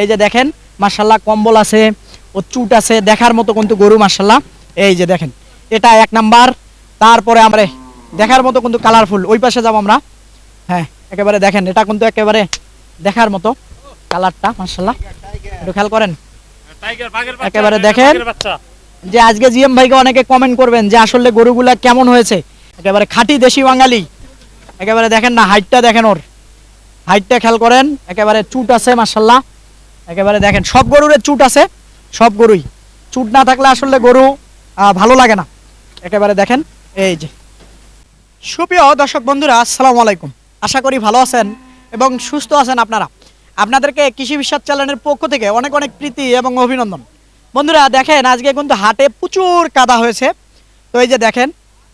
এই যে দেখেন মাশাআল্লাহ কম্বল আছে, ও চুট আছে, দেখার মতো কিন্তু গরু মাশাআল্লাহ। এই যে দেখেন এটা 1 নাম্বার। তারপরে আমরা দেখার মতো কিন্তু কালারফুল, ওই পাশে যাব আমরা। হ্যাঁ একেবারে দেখেন এটা কিন্তু একেবারে দেখার মতো কালারটা মাশাআল্লাহ, একটু খেয়াল করেন। একেবারে দেখেন যে আজকে জিএম ভাইকে অনেকে কমেন্ট করবেন যে আসলে গরুগুলা কেমন হয়েছে, একেবারে খাঁটি দেশি বাঙালি। একেবারে দেখেন না হাইটটা, দেখেন ওর হাইটটা খেয়াল করেন, একেবারে চুট আছে মাশাআল্লাহ। একেবারে দেখেন সব গরুর চুট আছে, সব গরুই চুট না থাকলে আসলে গরু ভালো লাগে না। একেবারে দেখেন এই যে। সুপ্রিয় দর্শক বন্ধুরা আসসালামু আলাইকুম, আশা করি ভালো আছেন এবং সুস্থ আছেন আপনারা। আপনাদেরকে কৃষি বিশ্বাস চ্যানেলের পক্ষ থেকে অনেক অনেক প্রীতি এবং অভিনন্দন। বন্ধুরা দেখেন আজকে কিন্তু হাটে প্রচুর কাদা হয়েছে। তো এই যে দেখেন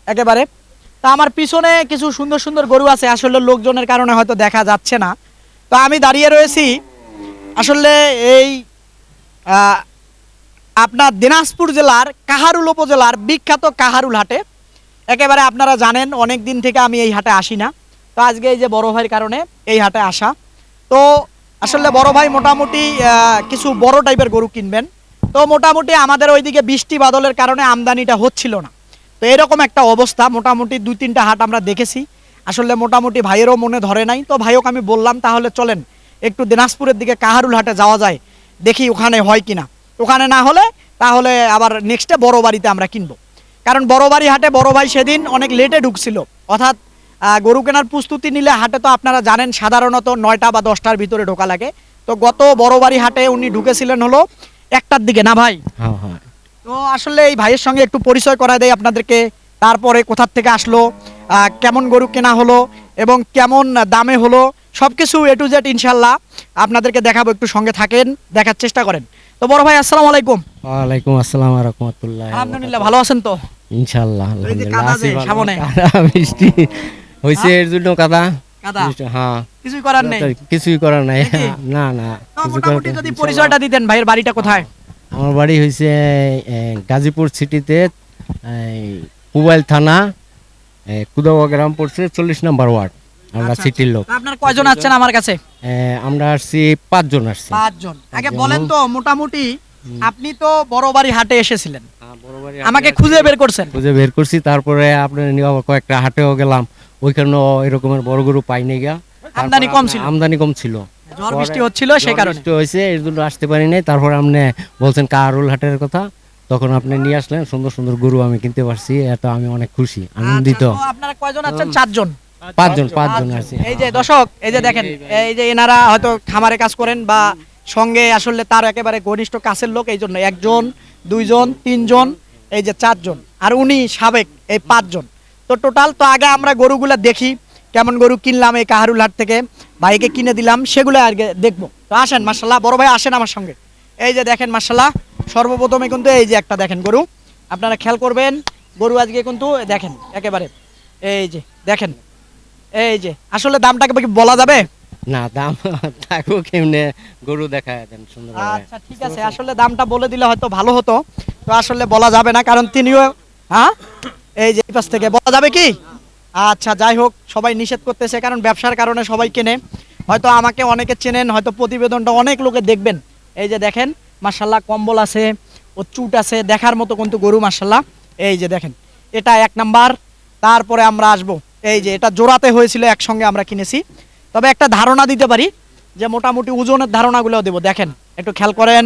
একেবারে, তা আমার পিছনে কিছু সুন্দর সুন্দর গরু আছে, আসলে লোকজনের কারণে হয়তো দেখা যাচ্ছে না। তো আমি দাঁড়িয়ে রয়েছি আসলে এই আপনার দিনাজপুর জেলার কাহারুল উপজেলার বিখ্যাত কাহারুল হাটে। একেবারে আপনারা জানেন অনেক দিন থেকে আমি এই হাটে আসি না, তো আজকে এই যে বড় ভাইয়ের কারণে এই হাটে আসা। তো আসলে বড় ভাই মোটামুটি কিছু বড় টাইপের গরু কিনবেন। তো মোটামুটি আমাদের ওইদিকে বৃষ্টি বাদলের কারণে আমদানিটা হচ্ছিল না। তো এরকম একটা অবস্থা, মোটামুটি 2-3টা হাট আমরা দেখেছি, আসলে মোটামুটি ভাইয়েরও মনে ধরে নাই। তো ভাইকে আমি বললাম তাহলে চলেন একটু দিনাজপুরের দিকে কাহারুল হাটে যাওয়া যায়, দেখি ওখানে হয় কিনা। ওখানে না হলে তাহলে আবার নেক্সটে বড় বাড়িতে আমরা কিনবো, কারণ বড় বাড়ি হাটে বড় ভাই সেদিন অনেক লেটে ঢুকছিল। অর্থাৎ গরু কেনার প্রস্তুতি নিলে হাটে তো আপনারা জানেন সাধারণত 9টা বা 10টার ভিতরে ঢোকা লাগে। তো গত বড় বাড়ি হাটে উনি ঢুকেছিলেন হলো 1টার দিকে, না ভাই? হ্যাঁ। তো আসলে এই ভাইয়ের সঙ্গে একটু পরিচয় করায় দেয় আপনাদেরকে, তারপরে কোথা থেকে আসলো, কেমন গরু কেনা হলো এবং কেমন দামে হলো, সব কিছু A to Z ইনশাল্লাহ আপনাদেরকে দেখাবো। একটু সঙ্গে থাকেন, দেখার চেষ্টা করেন। তো বড় ভাই আসসালামু আলাইকুম। ওয়ালাইকুম আসসালাম ওয়া রাহমাতুল্লাহ। আলহামদুলিল্লাহ, ভালো আছেন তো? ইনশাআল্লাহ এই যে আলহামদুলিল্লাহ কাদা আছি যে ভালো। সামনে। কাদা বৃষ্টি হইছে এর জন্য কাদা। কাদা হ্যাঁ, কিছুই করার নেই। কিছুই করার নাই। নাকি? না না তো কিছু করার মোটামুটি নেই। যদি পরিচয়টা দিতেন, ভাইয়ের বাড়িটা কোথায়? আমার বাড়ি হইছে গাজীপুর সিটিতে, পুবাইল থানা, কুদাওয়া গ্রাম পড়ছে, 40 নম্বর ওয়ার্ড। আমরা আচ্ছা, সিটির লোক। তো আপনার কয়জন আসছেন আমার কাছে? আমরা আসছি 5 জন আসছি। 5 জন। আগে বলেন তো মোটামুটি আপনি তো বড় বাড়ি হাটে এসেছিলেন, আমাকে খুঁজে বের করছেন। খুঁজে বের করছি, তারপরে আপনার কয়েকটা হাটেও গেলাম, ওইখানেও এরকমের বড় গরু পাইনি গা। আমদানি কম ছিল। আমদানি কম ছিল, ঝড় বৃষ্টি হচ্ছিল সেই কারণে। বৃষ্টি হয়েছে এর জন্য আসতে পারি নাই। তারপরে আপনি বলছেন কাহারুল হাটের কথা, তখন আপনি নিয়ে আসলেন সুন্দর সুন্দর গরু আমি কিনতে পারছি, এত আমি অনেক খুশি আনন্দিত। আচ্ছা, তো আপনারা কয়জন আছেন? 4 জন। 5 জন আছি। এই যে দর্শক, এই যে দেখেন, এই যে এনারা হয়তো খামারে কাজ করেন বা সঙ্গে আসলে তার একেবারে ঘনিষ্ঠ কাছের লোক, এই জন্য 1 জন 2 জন 3 জন, এই যে 4 জন, আর উনি সাবেক, এই 5 জন। তো টোটাল তো আগে আমরা গরুগুলা দেখি, কেমন গরু কিনলাম এই কাহারুল হাট থেকে, ভাইকে কিনে দিলাম, সেগুলো আগে দেখবো। তো আসেন মাশাআল্লাহ, বড় ভাই আসেন আমার সঙ্গে। এই যে দেখেন মাশাআল্লাহ, সর্বপ্রথমে কিন্তু এই যে একটা দেখেন গরু, আপনারা খেয়াল করবেন গরু আজকে কিন্তু দেখেন একেবারে, এই যে দেখেন, এই যে আসলে দামটাকে কি বলা যাবে? না দাম থাকবো কেমনে, গরু দেখায় দেন সুন্দর। আচ্ছা ঠিক আছে, আসলে দামটা বলে দিলে হয়তো ভালো হতো, তো আসলে বলা যাবে না, কারণ তিনিও এই যে এই পাশ থেকে বলা যাবে কি? আচ্ছা যাই হোক, সবাই নিষেধ করতেছে কারণ ব্যবসার কারণে সবাই কেনে, হয়তো আমাকে অনেকে চেনেন, হয়তো প্রতিবেদনটা অনেক লোকে দেখবেন। এই যে দেখেন মাশাআল্লাহ কম্বল আছে, ও চুট আছে, দেখার মতো কিন্তু গরু মাশাআল্লাহ। এই যে দেখেন এটা 1 নাম্বার। তারপরে আমরা আসবো, এই যে এটা জোড়াতে হয়েছিল, একসঙ্গে আমরা কিনেছি। তবে একটা ধারণা দিতে পারি যে মোটামুটি ওজনের ধারণাগুলো দেবো, দেখেন একটু খেয়াল করেন।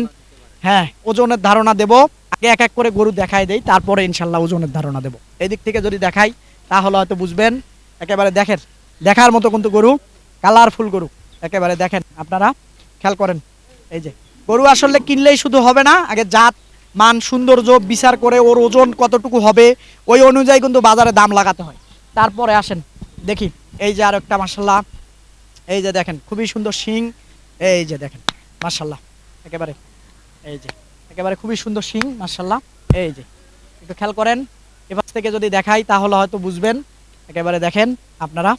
হ্যাঁ ওজনের ধারণা দেবো, আগে এক এক করে গরু দেখাই দেই, তারপরে ইনশাল্লাহ ওজনের ধারণা দেবো। এদিক থেকে যদি দেখাই তাহলে হয়তো বুঝবেন। একেবারে দেখেন দেখার মতো কিন্তু গরু, কালারফুল গরু, একেবারে দেখেন আপনারা খেয়াল করেন। এই যে গরু আসলে কিনলেই শুধু হবে না, আগে জাত মান সৌন্দর্য বিচার করে ওর ওজন কতটুকু হবে ওই অনুযায়ী কিন্তু বাজারে দাম লাগাতে হয়। তারপরে আসেন দেখি, এই যে আর একটা মাশাআল্লাহ, এই যে দেখেন খুবই সুন্দর শিং, এই যে দেখেন মাশাআল্লাহ একেবারে, এই যে একেবারে খুবই সুন্দর শিং মাশাআল্লাহ। এই যে একটু খেয়াল করেন, এপাশ থেকে যদি দেখাই তাহলে হয়তো বুঝবেন। একেবারে দেখেন আপনারা,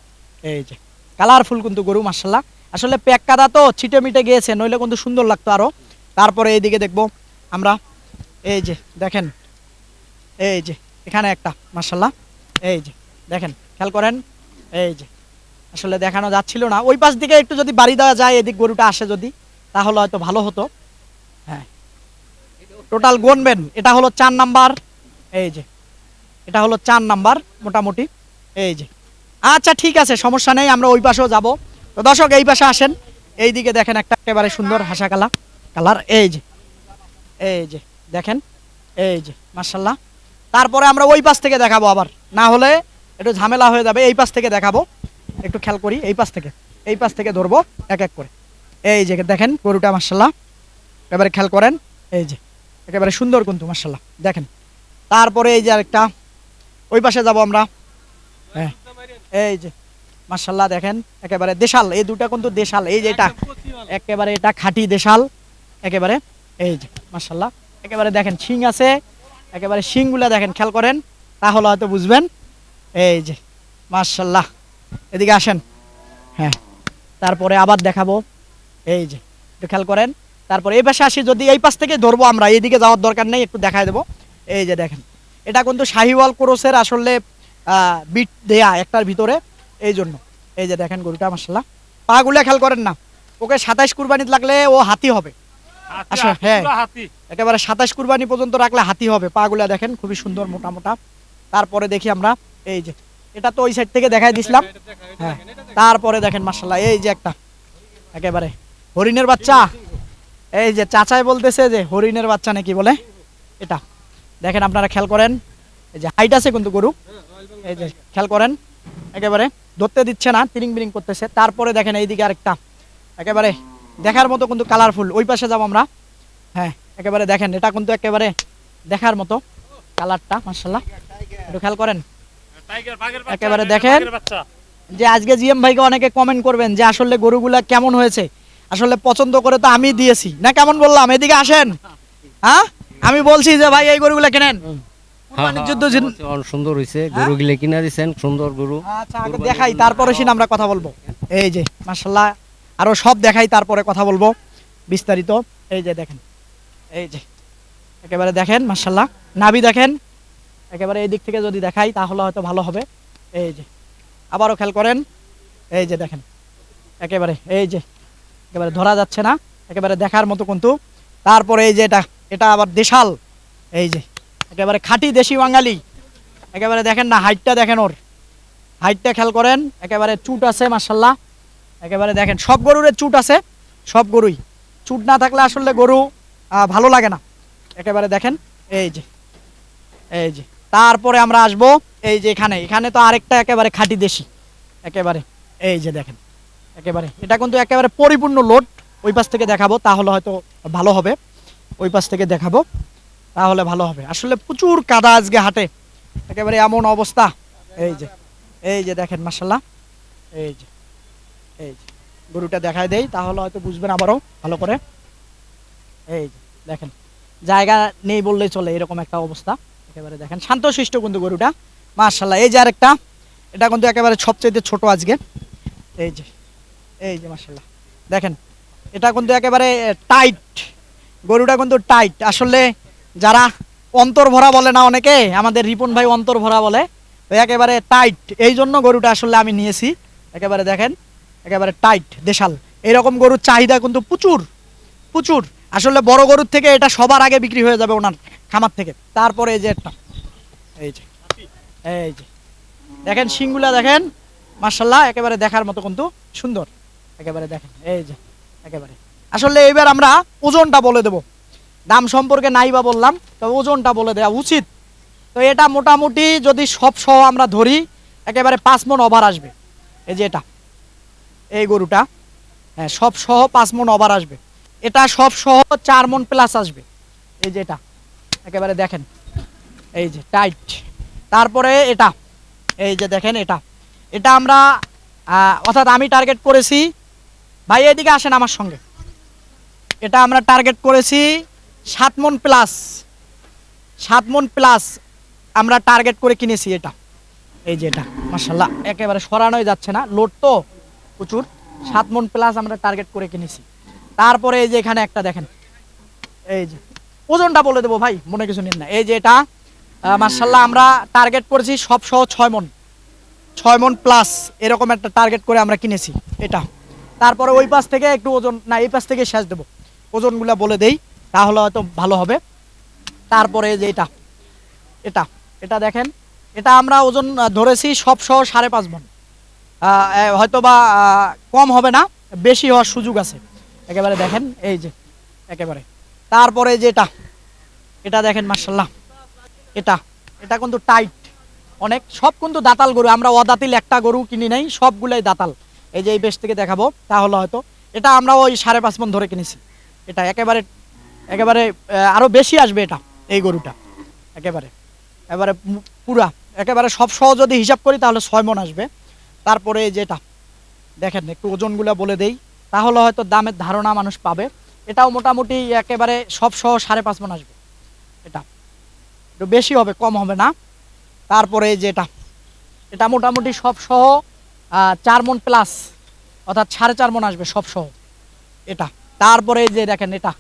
এই যে কালারফুল কিন্তু গরু মাশাআল্লাহ। আসলে প্যাক কাদা তো ছিটে মিটে গিয়েছে, নইলে কিন্তু সুন্দর লাগতো আরো। তারপরে এইদিকে দেখবো আমরা, এই যে দেখেন, এই যে এখানে একটা মাশাআল্লাহ, এই যে দেখেন খেয়াল করেন। এই যে আসলে দেখানো যাচ্ছিল না, ওই পাশ দিকে একটু যদি বাড়ি দেওয়া যায়, এদিক গরুটা আসে যদি, তাহলে হয়তো ভালো হতো। হ্যাঁ, টোটাল গুনবেন, এটা হলো 4 নাম্বার, এই যে এটা হলো 4 নাম্বার মোটামুটি, এই যে। আচ্ছা ঠিক আছে, সমস্যা নেই, আমরা ওই পাশেও যাব। তো দর্শক এই পাশে আসেন, এই দিকে দেখেন একটা একেবারে সুন্দর হাসা কালার, এই যে দেখেন, এই যে মাশাল্লাহ। তারপরে আমরা ওই পাশ থেকে দেখাবো, আবার না হলে একটু ঝামেলা হয়ে যাবে, এই পাশ থেকে দেখাবো। একটু খেয়াল করি, এই পাশ থেকে ধরবো এক এক করে। এই যে দেখেন গরুটা মাশাল্লাহ, একেবারে খেয়াল করেন, এই যে একেবারে সুন্দর কিন্তু মাশাল্লাহ দেখেন। তারপরে এই যে আরেকটা, ওই পাশে যাব আমরা। হ্যাঁ, এই যে মাশাল্লাহ দেখেন, একেবারে দেশাল, এই দুটা কিন্তু দেশাল, এই যে এটা একেবারে এটা খাঁটি দেশাল একেবারে, এই যে মাশাল্লাহ একেবারে দেখেন শিং আছে, একেবারে শিংগুলা দেখেন, খেয়াল করেন তাহলে হয়তো বুঝবেন। এই যে মাশাল্লাহ, এদিকে আসেন। হ্যাঁ, তারপরে আবার দেখাবো, এই যে একটু খেয়াল করেন। তারপরে এই পাশে আসি, যদি এই পাশ থেকে ধরবো আমরা, এইদিকে যাওয়ার দরকার নেই, একটু দেখায় দেবো। এই যে দেখেন, এটা কিন্তু শাহিওয়াল ক্রসের আসলে বিট দেয়া একটার ভিতরে, এই জন্য। এই যে দেখেন গরুটা মাশাল্লাহ, পাগুলা খেয়াল করেন না, ওকে 27 কুরবানিতে লাগলে ও হাতি হবে। আচ্ছা হ্যাঁ, একেবারে 27 কুরবানি পর্যন্ত রাখলে হাতি হবে। পাগুলা দেখেন খুবই সুন্দর মোটা মোটা। তারপরে দেখি আমরা, এই যে এটা তো ওই সাইড থেকে দেখাই দিছিলাম। হ্যাঁ, তারপরে দেখেন মাশাল্লাহ, এই যে একটা একেবারে হরিণের বাচ্চা, এই যে চাচাই বলতেছে যে হরিণের বাচ্চা নাকি বলে, এটা দেখেন আপনারা খেয়াল করেন, এই যে হাইট আছে কিন্তু গরু, এই যে খেয়াল করেন, একেবারে ধরতে দিচ্ছে না, তিরিং বিরিং করতেছে। তারপরে দেখেন এইদিকে আরেকটা একেবারে দেখার মতো কিন্তু কালারফুল, ওই পাশে যাবো আমরা। হ্যাঁ, একেবারে দেখেন, এটা কিন্তু একেবারে দেখার মতো কালারটা মাশাল্লাহ, একটু খেয়াল করেন। একেবারে দেখেন যে আজকে জিএম ভাইকে অনেকে কমেন্ট করবেন যে আসলে গরুগুলা কেমন হয়েছে, আসলে পছন্দ করে তো আমি দিয়েছি না, কেমন বললাম? এদিকে আসেন। হ্যাঁ, আমি বলছি যে ভাই এই গরুগুলা কেনেন, অনেক সুন্দর হয়েছে গরুগুলো, কিনা দিচ্ছেন সুন্দর গরু। আচ্ছা আগে দেখাই, তারপরে সিন আমরা কথা বলবো। এই যে মাশাল্লাহ, আরো সব দেখাই তারপরে কথা বলবো বিস্তারিত। এই যে দেখেন, এই যে একেবারে দেখেন মাশাল্লাহ, নাভি দেখেন, একেবারে এই দিক থেকে যদি দেখাই তাহলে হয়তো ভালো হবে। এই যে আবারও খেয়াল করেন, এই যে দেখেন একেবারে, এই যে একেবারে ধরা যাচ্ছে না, একেবারে দেখার মতো কিন্তু। তারপরে এই যে এটা আবার দেশাল, এই যে একেবারে খাঁটি দেশি বাঙালি, একেবারে দেখেন না হাইটটা দেখেন, ওর হাইটটা খেয়াল করেন, একেবারে চুট আছে মাশাল্লাহ, একেবারে দেখেন সব গরুরের চুট আছে, সব গরুই চুট না থাকলে আসলে গরু ভালো লাগে না। একেবারে দেখেন, এই যে এই যে তারপরে আমরা আসবো, এই যে এখানে তো আরেকটা একেবারে খাঁটি দেশি, একেবারে এই যে দেখেন, একেবারে এটা কিন্তু একেবারে পরিপূর্ণ লোড। ওই পাশ থেকে দেখাবো তাহলে হয়তো ভালো হবে, ওই পাশ থেকে দেখাবো তাহলে ভালো হবে। আসলে প্রচুর কাদা আজকে হাটে, একেবারে এমন অবস্থা। এই যে দেখেন মাশাল্লাহ, এই যে গরুটা দেখায় দেই তাহলে হয়তো বুঝবেন আবারও ভালো করে। এই যে দেখেন, জায়গা নেই বললেই চলে, এরকম একটা অবস্থা। একেবারে দেখেন শান্তশিষ্ট কিন্তু গরুটা মাশাল্লাহ। এই যে আরেকটা, এটা কিন্তু একেবারে সবচেয়ে ছোট আজকে। এই যে মাশাল্লাহ দেখেন, এটা কিন্তু একেবারে টাইট, গরুটা কিন্তু টাইট। আসলে যারা অন্তর ভরা বলে না অনেকে, আমাদের রিপন ভাই অন্তর ভরা বলে, তো একেবারে টাইট, এই জন্য গরুটা আসলে আমি নিয়েছি। একেবারে দেখেন, একেবারে টাইট দেশাল, এরকম গরুর চাহিদা কিন্তু প্রচুর প্রচুর। আসলে বড় গরুর থেকে এটা সবার আগে বিক্রি হয়ে যাবে ওনার খামার থেকে। তারপরে এই যে একটা, এই যে দেখেন শিংগুলা দেখেন মাশাল্লাহ, একেবারে দেখার মতো কিন্তু সুন্দর। একেবারে দেখেন, এই যে একেবারে আসলে এবার আমরা ওজনটা বলে দেব, দাম সম্পর্কে নাই বা বললাম, তবে ওজনটা বলে দেওয়া উচিত। তো এটা মোটামুটি যদি সব সহ আমরা ধরি, একেবারে 5 মণ ওভার আসবে। এই যে এটা, এই গরুটা, হ্যাঁ সব সহ 5 মণ ওভার আসবে। এটা সব সহ 4 মণ প্লাস আসবে। এই যে এটা একেবারে দেখেন, এই যে টাইট। তারপরে এটা, এই যে দেখেন এটা আমরা অর্থাৎ আমি টার্গেট করেছি, ভাই এদিকে আসেন আমার সঙ্গে, এটা আমরা টার্গেট করেছি 7 মণ প্লাস, 7 মণ প্লাস আমরা টার্গেট করে কিনেছি এটা। এই যে এটা মাশাল্লাহ, একেবারে সরানোই যাচ্ছে না, লোড তো প্রচুর। 7 মণ প্লাস আমরা টার্গেট করে কিনেছি। তারপরে এই যে এখানে একটা দেখেন, এই যে ওজনটা বলে দেবো ভাই, মনে কিছু নিন না। এই যে এটা মাশাল্লাহ আমরা টার্গেট করেছি সব সহ 6 মণ প্লাস, এরকম একটা টার্গেট করে আমরা কিনেছি এটা। তারপরে ওই পাশ থেকে একটু ওজন, না এই পাশ থেকে শেষ দেবো, ওজনগুলা বলে দেই তাহলে হয়তো ভালো হবে। তারপরে যে এটা এটা এটা দেখেন, এটা আমরা ওজন ধরেছি সব সহ 5.5 মণ। হয়তো বা কম হবে না, বেশি হওয়ার সুযোগ আছে। একেবারে দেখেন এই যে একেবারে। তারপরে যে এটা দেখেন মাশাল্লাহ, এটা এটা কিন্তু টাইট অনেক, সব কিন্তু দাতাল গরু, আমরা অদাতিল একটা গরু কিনি নাই, সবগুলাই দাতাল। এই যে এই বেশ থেকে দেখাবো তাহলে হয়তো, এটা আমরা ওই 5.5 মণ ধরে কিনেছি। এটা একেবারে একেবারে আরো বেশি আসবে এটা, এই গরুটা একেবারে এবারে পুরা একেবারে সব সহ যদি হিসাব করি তাহলে 6 মণ আসবে। তারপরে যেটা দেখেন একটু ওজনগুলা বলে দেই তাহলে হয়তো দামের ধারণা মানুষ পাবে। এটাও মোটামুটি একেবারে সব সহ 5.5 মণ আসবে, এটা একটু বেশি হবে, কম হবে না। তারপরে যেটা এটা মোটামুটি সব সহ 4 মণ প্লাস, অর্থাৎ 4.5 মণ আসবে সব সহ এটা। তারপরে যে দেখেন এটা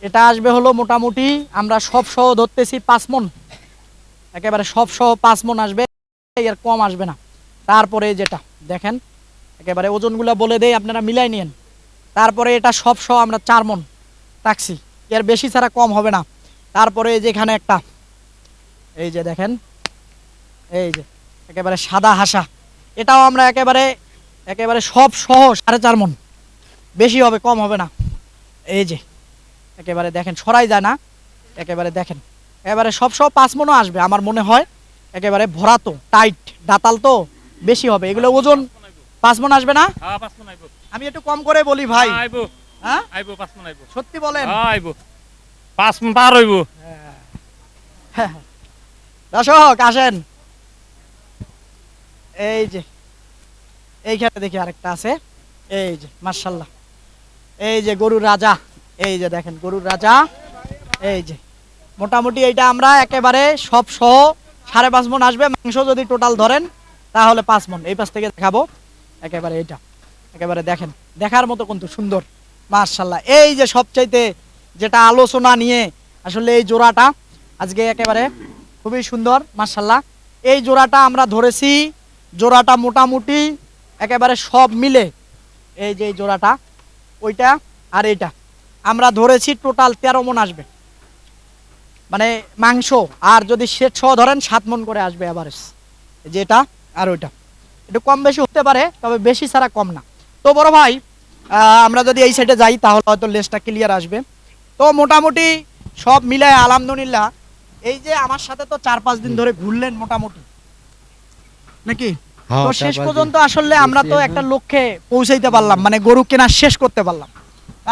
এটা আসবে হলো মোটামুটি আমরা সব সহ ধরতেছি 5 মণ, একেবারে সব সহ 5 মণ আসবে, এর কম আসবে না। তারপরে যেটা দেখেন একেবারে ওজনগুলো বলে দেই, আপনারা মিলাই নিন। তারপরে এটা সব সহ আমরা 4 মণ রাখছি, এর বেশি ছাড়া কম হবে না। তারপরে যেখানে একটা এই যে দেখেন এই যে একেবারে সাদা হাসা, এটাও আমরা একেবারে একেবারে সব সহ 4.5 মণ, বেশি হবে, কম হবে না। এই যে একেবারে দেখেন সরাই যায় না, একেবারে দেখেন একেবারে সব সহ 5 মণও আসবে আমার মনে হয়, একেবারে ভরা তো টাইট দাতাল তো বেশি হবে। এগুলো ওজন 5 মণ আসবে না? আমি একটু কম করে বলি ভাই, হ্যাঁ সত্যি বলেন, 5 মণ পার হইব। দর্শক আসেন, এই যে এইখানে দেখি আরেকটা আছে, এই যে মাশাআল্লাহ, এই যে গরুর রাজা, এই যে দেখেন গরুর রাজা, এই যে মোটামুটি এইটা আমরা একেবারে সব সহ 5.5 মণ আসবে। মাংস যদি টোটাল ধরেন তাহলে 5 মণ। এই পাশ থেকে দেখাবো একেবারে এটা, একেবারে দেখেন দেখার মতো কিন্তু সুন্দর মাশাআল্লাহ। এই যে সবচাইতে যেটা আলোচনা নিয়ে আসলে এই জোড়াটা আজকে একেবারে খুবই সুন্দর মাশাআল্লাহ। এই জোড়াটা আমরা ধরেছি, জোড়াটা মোটামুটি একেবারে সব মিলে এই যে এই জোড়াটা ওইটা আর এইটা আমরা ধরেছি টোটাল 13 মণ আসবে, মানে মাংস। আর যদি সেট সহ ধরেন 7 মণ করে আসবে এভারেজ, যেটা আর ওইটা একটু কম বেশি হতে পারে, তবে বেশি ছাড়া কম না। তো বড় ভাই আমরা যদি এই সাইডে যাই তাহলে হয়তো লেসটা ক্লিয়ার আসবে। তো মোটামুটি সব মিলায় আলহামদুলিল্লাহ, এই যে আমার সাথে তো 4-5 দিন ধরে ঘুরলেন মোটামুটি নাকি, তো শেষ পর্যন্ত আসলে আমরা তো একটা লক্ষ্যে পৌঁছাইতে পারলাম, মানে গরু কেনা শেষ করতে পারলাম।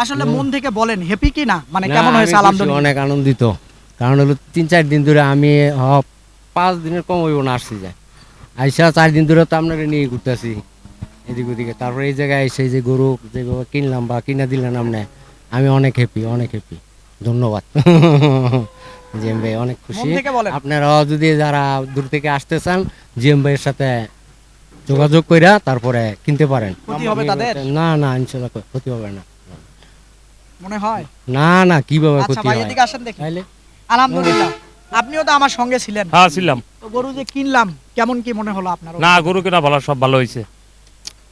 আসলে মন থেকে বলেন হ্যাপি কি না, মানে কেমন হয়েছে? আলহামদুলিল্লাহ অনেক আনন্দিত, কারণ হলো 3-4 দিন ধরে আমি 5 দিনের কম হইব না আসছি যায়, আইসা 4 দিন ধরে তো আপনারা নিয়ে ঘুরতেছি এদিক ওদিকে। তারপরে এই জায়গায় এসে যে গরু যেভাবে কিনলাম বা কিনা দিলেন আপনি, আমি অনেক হ্যাপি, অনেক হ্যাপি, ধন্যবাদ। জিএম ভাই অনেক খুশি। আপনারাও যদি যারা দূর থেকে আসতে চান জিএম ভাইয়ের সাথে যোগাযোগ কইরা তারপরে কিনতে পারেন। ক্ষতি হবে তাদের? না না ইনশাআল্লাহ ক্ষতি হবে না, মনে হয় না না কিভাবে আচ্ছা ক্ষতি ভাই হয়? এদিকে আসেন দেখি। আলহামদুলিল্লাহ আপনিও তো আমার সঙ্গে ছিলেন। হ্যাঁ ছিলাম। তো গরু যে কিনলাম কেমন কি মনে হলো আপনার? না গরু কেনা ভালো, সব ভালো হয়েছে।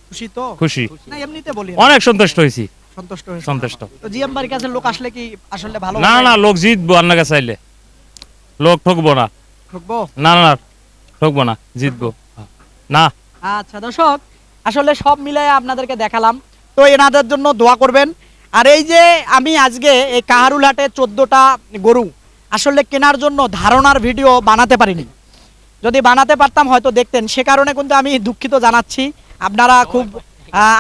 খুশি তো? খুশি, না এমনিতে বলি, অনেক সন্তুষ্ট হয়েছি। সন্তুষ্ট হয়েছে? সন্তুষ্ট। তো জিএম বাড়ির কাছে লোক আসলে কি আসলে ভালো? না না লোক জিতবো, আপনার কাছে চাইলে লোক ঠকবো না। ঠকবো না না ঠকবো না, জিতবো না। আচ্ছা দর্শক আসলে সব মিলাই আপনাদেরকে দেখালাম, তো এনাদের জন্য দোয়া করবেন। আর এই যে আমি আজকে এই কাহারুলহাটে 14টা গরু আসলে কেনার জন্য ধারণার ভিডিও বানাতে পারিনি, যদি বানাতে পারতাম হয়তো দেখতেন, সে কারণে কিন্তু আমি দুঃখিত জানাচ্ছি। আপনারা খুব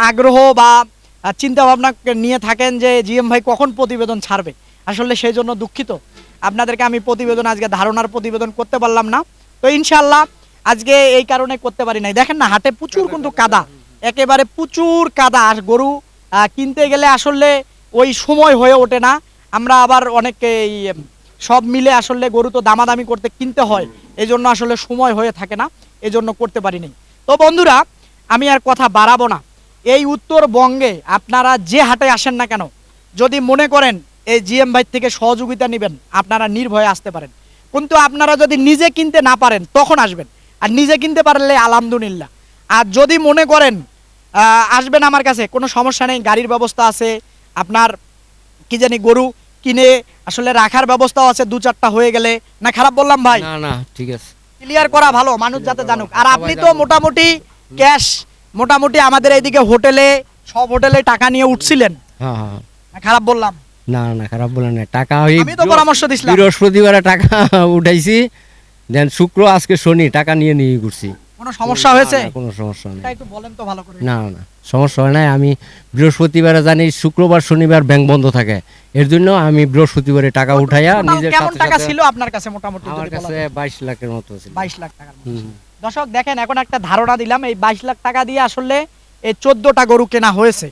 আগ্রহ বা চিন্তা ভাবনা নিয়ে থাকেন যে জিএম ভাই কখন প্রতিবেদন ছাড়বে, আসলে সেই জন্য দুঃখিত। আপনাদেরকে আমি প্রতিবেদন আজকে ধারণার প্রতিবেদন করতে পারলাম না, তো ইনশাল্লাহ আজকে এই কারণে করতে পারি নাই। দেখেন না হাটে প্রচুর কিন্তু কাদা, একেবারে প্রচুর কাদা, আর গরু কিনতে গেলে আসলে ওই সময় হয়ে ওঠে না। আমরা আবার অনেকে সব মিলে আসলে গরু তো দামাদামি করতে কিনতে হয়, এই জন্য আসলে সময় হয়ে থাকে না, এই জন্য করতে পারি নাই। তো বন্ধুরা আমি আর কথা বাড়াবো না, এই উত্তরবঙ্গে আপনারা যে হাটে আসেন না কেন, যদি মনে করেন এই জিএম ভাই থেকে সহযোগিতা নেবেন আপনারা নির্ভয়ে আসতে পারেন, কিন্তু আপনারা যদি নিজে কিনতে না পারেন তখন আসবেন, আর নিজে কিনতে পারলে আলহামদুলিল্লাহ। আর যদি মনে করেন আসবেন আমার কাছে, কোনো সমস্যা নেই, গাড়ির ব্যবস্থা আছে, আপনার কি জানি গরু কিনে আসলে রাখার ব্যবস্থাও আছে, 2-4টা হয়ে গেলে। না খারাপ বললাম ভাই? না না ঠিক আছে। ক্লিয়ার করা ভালো, মানুষ যাতে জানুক। আর সবাই আপনি তো জানুক। মোটামুটি ক্যাশ, মোটামুটি আমাদের এইদিকে হোটেলে, সব হোটেলে টাকা নিয়ে উঠছিলেন। হ্যাঁ হ্যাঁ। না খারাপ বললাম? না না খারাপ বলেন না, টাকা ওই আমি তো পরামর্শ দিছিলাম। বৃহস্পতিবারে টাকা উঠাইছি, দেন শুক্র আজকে শনি টাকা নিয়ে নিয়ে ঘুরছি। কোনো সমস্যা হয়েছে? না, না, কোনো সমস্যা এটা নেই। একটু বলেন তো ভালো করে। না না সমস্যা হয় নাই। আমি বৃহস্পতিবারে জানি শুক্রবার শনিবার ব্যাংক বন্ধ থাকে, এর জন্য আমি বৃহস্পতিবারে টাকা উঠাইয়া টোটাল নিজের কেমন সাথে টাকা সাথে- ছিল আপনার কাছে মোটামুটি আমার যদি বলা কাছে যায়? 22 লাখের মতো ছিল। 22 লাখ টাকার মতো। হুম। দর্শক দেখেন, এখন একটা ধারণা দিলাম, এই 22 লাখ টাকা দিয়ে আসলে এই 14টা গরু কেনা হয়েছে।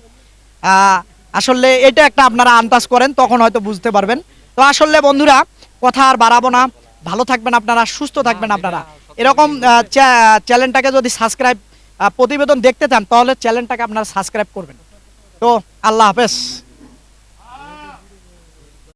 আসলে এটা একটা আপনারা আন্দাজ করেন, তখন হয়তো বুঝতে পারবেন। তো আসলে বন্ধুরা, কথা আর বাড়াবো না, ভালো থাকবেন আপনারা, সুস্থ থাকবেন আপনারা। এরকম চ্যানেলটাকে যদি সাবস্ক্রাইব, প্রতিবেদন দেখতে চান, তাহলে চ্যানেলটাকে আপনারা সাবস্ক্রাইব করবেন। তো আল্লাহ হাফেজ।